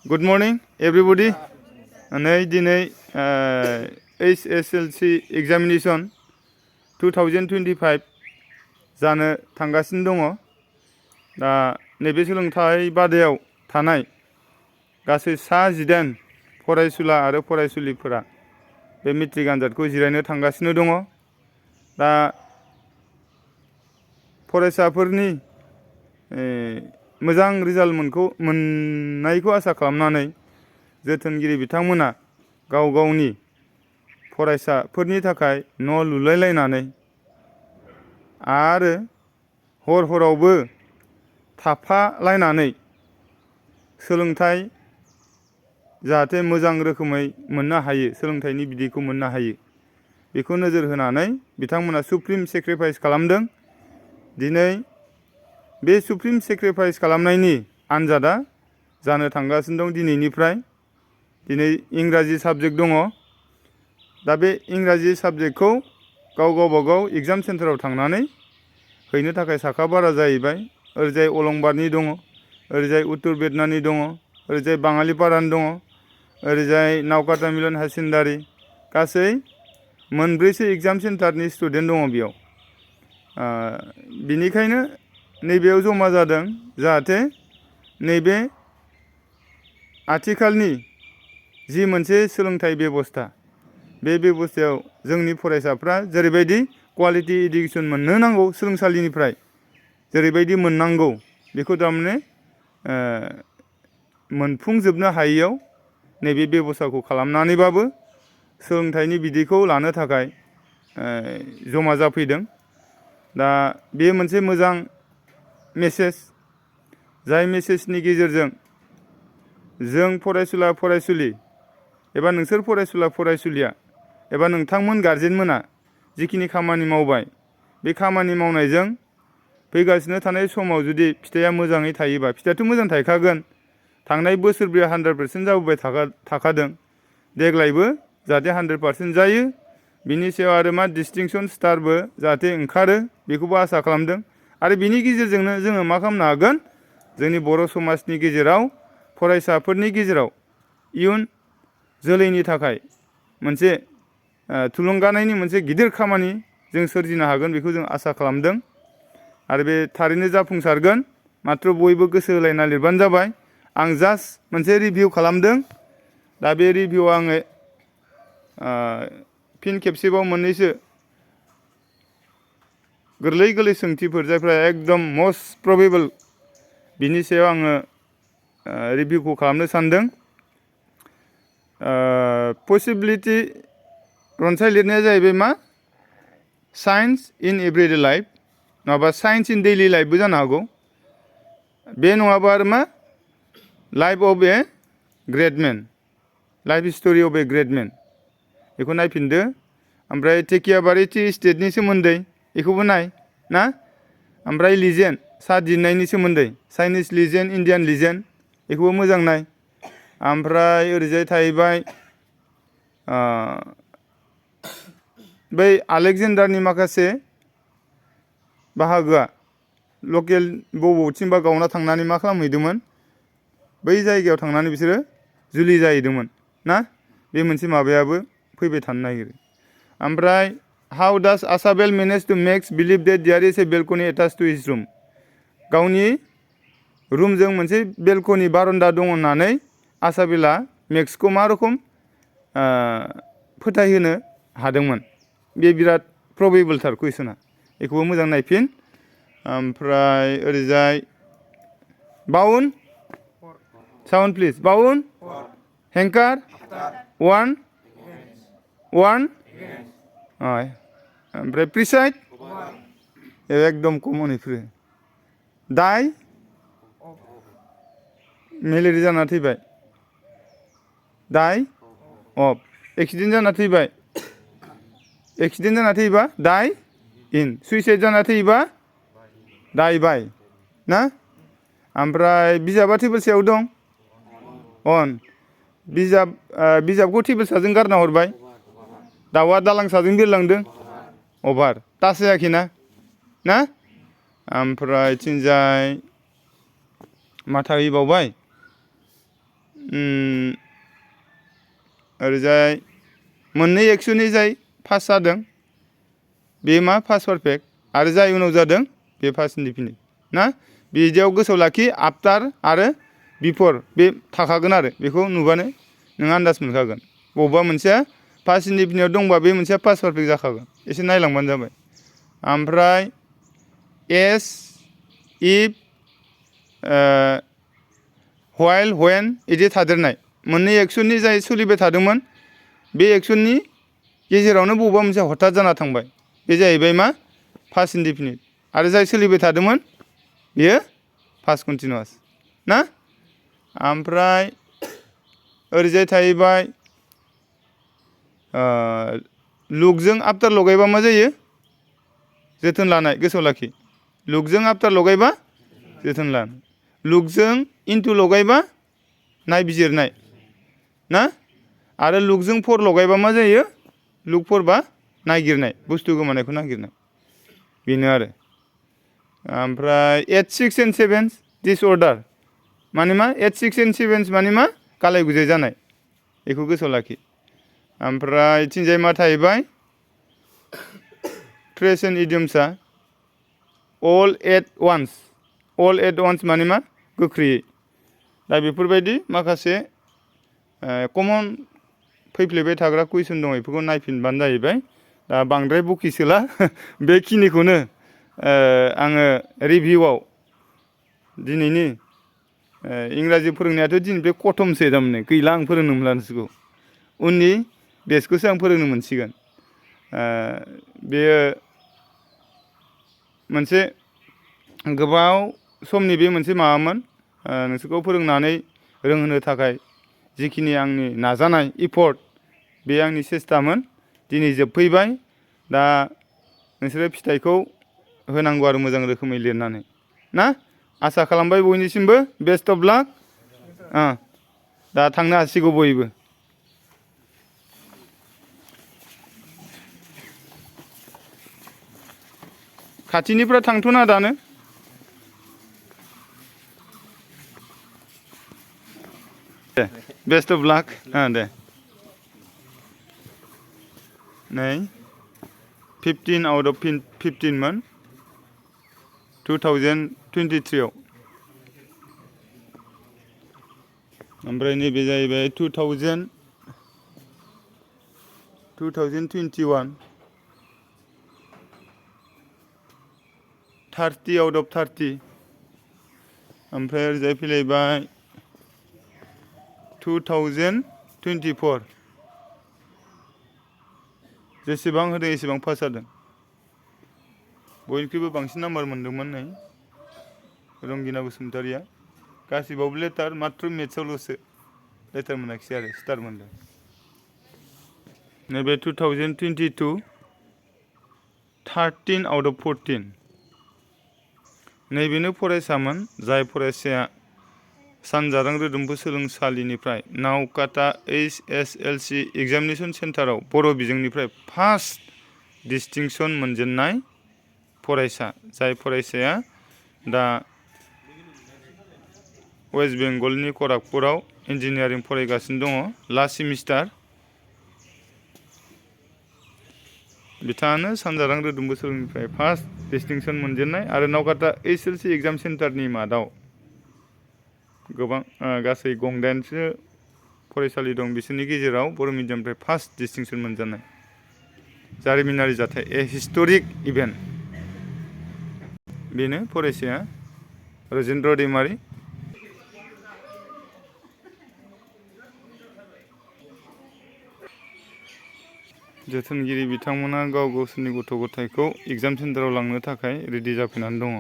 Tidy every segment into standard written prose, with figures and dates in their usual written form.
Good morning, everybody. नै दिनै HSLC examination 2025 जानो थांगासिनो दङ। दा नैबे सोलोंथाइ बादायाव थानाय गासै सा 18 फरायसुला आरो फरायसुलिफोरा बे मेट्रिक आनजादखौ जिरायनो थांगासिनो दङ। दा फरायसाफोरनि मोजां रिजाल्ट मोननायखौ आसा खालामनानै जोथोनगिरि बिथांमोना गाव गावनि फरायसाफोरनि थाखाय न' लुलायलायनानै आरो हरावबो थाफालायनानै सोलोंथाइ जाहाथे मोजां रोखोमै मोननो हायो, सोलोंथाइनि बिदैखौ मोननो हायो, बेखौ नोजोर होनानै बिथांमोना सुप्रिम सेक्रिफाइस खालामदों। दिनै बे सुप्रिम सेक्रिफाइस खालामनायनि आनजादा जानो थांगासिनो दं दिनैनिफ्राय। दिनै इंराजि साबजेक्ट दङ। दा बे इंराजि साबजेक्टखौ गावबागाव एग्जाम सेन्टाराव थांनानै हैनो थाखाय साखा बारा जाहैबाय। ओरैजाय अलंबारनि दङ, ओरैजाय उत्तर बेदनानि दङ, ओरैजाय बाङालिपारानि दङ, ओरैजाय नावकाटा मिलन हायार सेकेन्डारि, गासै मोनब्रैसो एग्जाम सेन्टारनि स्टुडेन्ट दङ बेयाव। बिनिखायनो नैबेयाव जमा जादों जाहाथे नैबे आथिखालनि जि मोनसे सोलोंथाइ बेबस्था, बे बेबस्थायाव जोंनि फरायसाफ्रा जेरैबायदि क्वालिटि इडुकेसन मोननो नांगौ, सोलोंसालिनिफ्राय जेरैबायदि मोननांगौ, बेखौ थारमाने मोनफुंजोबनो हायैयाव नैबे बेबस्थाखौ खालामनानैबाबो सोलोंथाइनि बिदैखौ लानो थाखाय जमा जाफैदों। दा बे मोनसे मोजां मेसेज, जाय मेसेजनि गेजेरजों जों फरायसुला फरायसुलि एबा नोंसोर फरायसुला फरायसुलिया एबा नोंथांमोन गारजेनमोना जिखिनि खामानि मावबाय, बे खामानि मावनायजों फैगासिनो थानाय समाव जुदि फिथाइया मोजाङै थायोबा, फिथाइयाथ' मोजां थायखागोन। थांनाय बोसोरब्रैयाव 100% जाबोबाय थाखादों। देग्लायबो जाहाथे 100% जायो, बिनि सायाव आरो मा डिस्टिंसन स्टारबो जाहाथे ओंखारो, बेखौबो आसा खालामदों। आरो बिनि गेजेरजोंनो जोङो मा खालामनो हागोन, जोंनि बर' समाजनि गेजेराव फरायसाफोरनि गेजेराव इयुन जोलैनि थाखाय मोनसे थुलुंगानायनि मोनसे गिदिर खामानि जों सोरजिनो हागोन, बेखौ जों आसा खालामदों। आरो बे थारैनो जाफुंसारगोन। माथ्र' बयबो गोसो होलायना लिरबानो जाबाय। आं जास्ट मोनसे रिभिउ खालामदों। दा बे रिभिउआव आङो फिन खेबसेबाव मोननैसो गोरलै सोंथिफोर, जायफ्रा एकदम मस्ट प्रबेबल, बिनि सायाव आङो रिभिउखौ खालामनो सानदों। पसिबिलिटि रनसाय लिरनाया जाहैबाय मा, साइन्स इन एभ्रिडे लाइफ, नङाबा साइन्स इन दैलि लाइफबो जानो हागौ। बे नङाबा आरो मा, life of a great man, life history of a great man, बेखौ नायफिनदो। ओमफ्राय टेकियाबारि टि स्टेटनि सोमोन्दै बेखौबो नाय ना। ओमफ्राय लिजेन्ड, सा दिन्नायनि सोमोन्दै, चाइनिस लिजेन्ड, इण्डियान लिजेन्ड, बेखौबो मोजां नाय। ओमफ्राय ओरैजाय थाहैबाय बै आलेकजेन्डारनि माखासे बाहागोआ लकेल बबेथिंबा गावना थांनानै मा खालामहैदोंमोन, बै जायगायाव थांनानै बिसोरो जुलि जाहैदोंमोन ना। बे मोनसे माबायाबो फैबाय थानो नागिरो। ओमफ्राय हाउ डास आसाबेल manage to makes believe that there is a balcony attach to his room, गावनि रुमजों मोनसे बेलकनि बारन्दा दङ होननानै आसाबेला मेक्सखौ मा रोखोम फोथायहोनो हादोंमोन। बे बिराद प्रबेबोलथार कुइसना, बेखौबो मोजां नायफिन। ओमफ्राय ओरैजाय बाउन साउन्ड प्लिज, बाउन हेंकार वान ओमफ्राय प्रिसाइड एकदम कमन इफोरो। दाय मेलेरिया जाना थैबाय, दाय अफ एक्सिडेन्ट जाना थैबाय, एक्सिडेन्ट जाना थैबा दाय इन, सुइसाइड जाना थैबा दाय बाय ना। ओमफ्राय बिजाबा टेबोल सायाव दं, अन बिजाबखौ टेबोल साजों गारना हरबाय, दाउआ दालां साजों बिरलांदों, अभार टाच जायाखैना ना। ओमफ्राय थिंजाय मा थाहैबावबाय, ओरैजाय मोननै एक्स'नि जाय पास जादों बे मा पास पारफेक्ट आरो जाय उनाव जादों बे पास इनडिफिनिट ना बिदियाव गोसोआव लाखि आफ्टार आरो बिफोर बे थाखागोन आरो बेखौ नुबानो नों आन्दाज मोनखागोन बबेबा मोनसेया पास इनडिफिनिटआव दंबा बे मोनसेया पास पारफेक्ट जाखागोन एसे नायलांबानो जाबाय ओमफ्राय एस इफ व्हाइल व्हेन बिदि थादेरनाय मोननै एक्सननि जाय सोलिबाय थादोंमोन बे एक्सननि गेजेरावनो बबेबा मोनसे हथात जाना थांबाय बे जाहैबाय मा पास्ट इनडिफिनिट आरो जाय सोलिबाय थादोंमोन बेयो पास्ट कन्टिनिउआस ना ओमफ्राय ओरैजाय थाहैबाय लुकजों आफ्टार लगायबा मा जायो जोथोन लानाय गोसोआव लाखि लुकजों आफ्टार लगायबा जोथोन लानाय लुकजों इनटु लगायबा नायबिजिरनाय ना आरो लुकजों फर लगायबा मा जायो लुक फर बा नागिरनाय बुस्थु गोमानायखौ नागिरनाय बेनो आरो ओमफ्राय 8 6 एन्ड 7 डिसअर्डार माने मा 8 6 एन्ड 7 माने मा गालाय गुजाय जानाय बेखौ गोसोआव लाखि ओमफ्राय थिंजाय मा थाहैबाय प्रेजेन्ट इडियम्सआ अल एट वान्स माने मा गोख्रैयै दा बेफोरबायदि माखासे कमन फैफ्लेबाय थाग्रा कुइसन दं बेफोरखौ नायफिनबानो जाहैबाय दा बांद्राय बकिसोला बेखिनिखौनो आङो रिभिउआव दिनैनि इंराजि फोरोंनायाथ' दिनैनिफ्राय खथमसो थारमाने गैला आं फोरोंनो मोनलानोसैखौ उननि बेचखौसो आं फोरोंनो मोनसिगोन बेयो मोनसे गोबाव समनि बे मोनसे माबामोन नोंसोरखौ फोरोंनानै रोंहोनो थाखाय जिखिनि आंनि नाजानाय इफर्ट बे आंनि सेस्तामोन दिनै जोबफैबाय दा नोंसोरो फिथाइखौ होनांगौ आरो मोजां रोखोमै लिरनानै ना आसा खालामबाय बयनिसिमबो बेस्ट अफ लाक दा थांनो हासिगौ बयबो खाथिनिफ्रा थांथ'ना दानो दे बेस्ट अफ लाक दे नै 15 आउट अफ 15 मोन 2023 आव ओमफ्राय नैबे जाहैबाय 2021 30 आउट अफ 30 ओमफ्राय ओरैजाय फैलायबाय 2024 जेसेबां होदों एसेबां पास जादों बयनिख्रुइबो बांसिन नाम्बार मोन्दोंमोन नै रंगिना बसुमतारिया गासिबावबो लेटार मात्र मेथ्सआवल'सो लेटार मोनाखिसै आरो स्टार मोन्दों नैबे 2022 13 आउट अफ 14 नैबेनो फरायसामोन जाय फरायसाया सानजारां रोदोम्फु सोलोंसालिनिफ्राय नावकाटा HSLC एग्जामिनेसन सेन्टाराव बर' बिजोंनिफ्राय फार्स्ट डिस्टिंसन मोनजेननाय फरायसा जाय फरायसाया दा वेस्ट बेंगलनि खरागपुराव इन्जिनियारिं फरायगासिनो दङ लास्ट सेमिस्टार बिथाङानो सानजारां रोदोम्फु सोलोंसालिनिफ्राय फार्स्ट डिस्टिंसन मोनजेननाय आरो नावकाटा HSLC एग्जाम सेन्टारनि मादाव गोबां गासै गंदाइनसो फरायसालि दं बिसोरनि गेजेराव बर' मिडियामनिफ्राय फार्स्ट डिस्टिंसन मोनजानाय जारिमिनारि जाथाय हिस्ट'रिक इभेन्ट बेनो फरायसाया राजेन्द्र दैमारि जोथोनगिरि बिथांमोना गावसोरनि गथ' गथायखौ एग्जाम सेन्टाराव लांनो थाखाय रेडि जाफैनानै दङ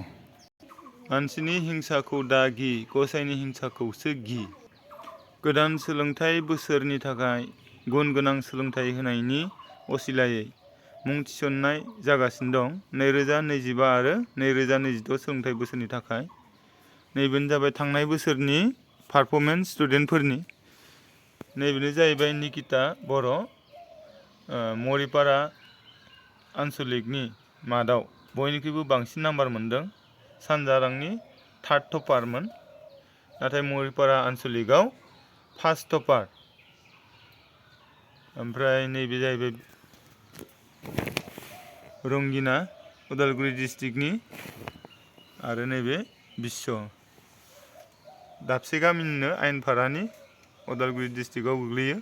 मानसिनि हिंसाखौ दा गि गसाइनि हिंसाखौसो गि गोदान सोलोंथाइ बोसोरनि थाखाय गुन गोनां सोलोंथाइ होनायनि असिलायै मुं थिसननाय जागासिनो दं 2025 आरो 2026 सोलोंथाइ बोसोरनि थाखाय नैबेनो जाबाय थांनाय बोसोरनि पारफरमेन्स स्टुडेन्टफोरनि नैबेनो जाहैबाय निकिता बर' मरिपारा आनसलिकनि मादाव बयनिख्रुइबो बांसिन नाम्बार मोनदों सानजारांनि थार्ड टपारमोन नाथाय मरिपारा आनसलिकआव फार्स्ट टपार ओमफ्राय नैबे जाहैबाय रंगिना उदालगुरि डिस्ट्रिक्टनि आरो नैबे बिश्व दाबसे गामिनिनो आयनफारानि उदालगुरि डिस्ट्रिक्टआव गोग्लैयो।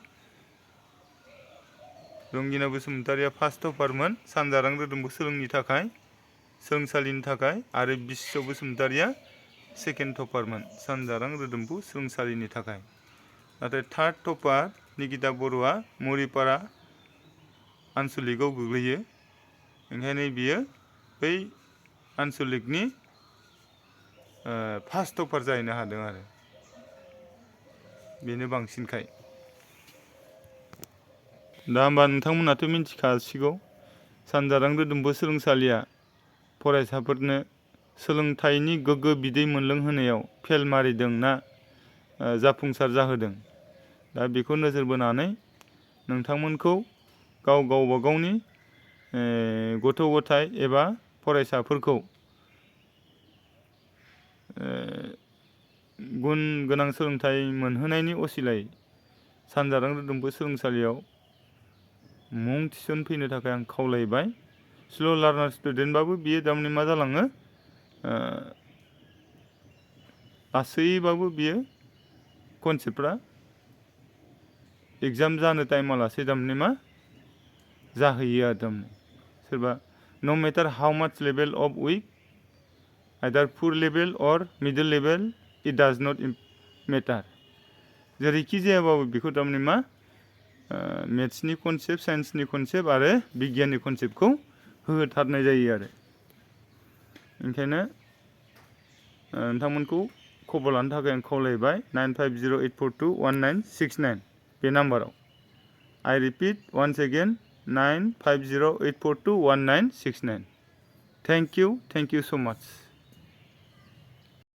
रंगिना बसुमतारिया फार्स्ट टपारमोन सानजारां रोदोम्बु सोलोंसालिनि थाखाय आरो बिश्व बसुमतारिया सेकेन्ड टपारमोन सानजारां रोदोम्बु सोलोंसालिनि थाखाय। नाथाय थार्ड टपार निकिता बर'आ मरिपारा आनसलिकआव गोग्लैयो। ओंखायनो बियो बै आनसलिकनि फार्स्ट टपार जाहैनो हादों आरो बेनो बांसिनखाय। दा होमबा नोंथांमोनाथ' मिथिखासिगौ सानजारां रोदोम्बु सोलोंसालिया फरायसाफोरनो सोलोंथाइनि गोग्गो बिदै मोनलोंहोनायाव फेल मारिदों ना जाफुंसार जाहोदों। दा बेखौ नोजोर बोनानै नोंथांमोनखौ गावबा गावनि गथ' गथाय एबा फरायसाफोरखौ गुन गोनां सोलोंथाइ मोनहोनायनि असिलायै सानजारां रोदोम्बु सोलोंसालियाव मुं थिसनफैनो थाखाय आं खावलायबाय। स्ल' लार्नार स्टुडेन्टबाबो बियो थारमाने मा जालाङो लासैबाबो बियो कनसेप्टफ्रा एग्जाम जानो टाइमाव लासै थारमाने मा जाहैयो आरो थारमाने सोरबा न' matter how much level of weak either poor level or middle level it does not matter जेरैखि जायाबाबो बेखौ थारमाने मा मेथ्सनि कनसेप्ट साइन्सनि कनसेप्ट आरो बिगियाननि कनसेप्टखौ होथारनाय जायो आरो ओंखायनो नोंथांमोनखौ खबर लानो थाखाय आं खावलायबाय 9508421969 बे नाम्बाराव। I repeat once again 9508421969. Thank you so much.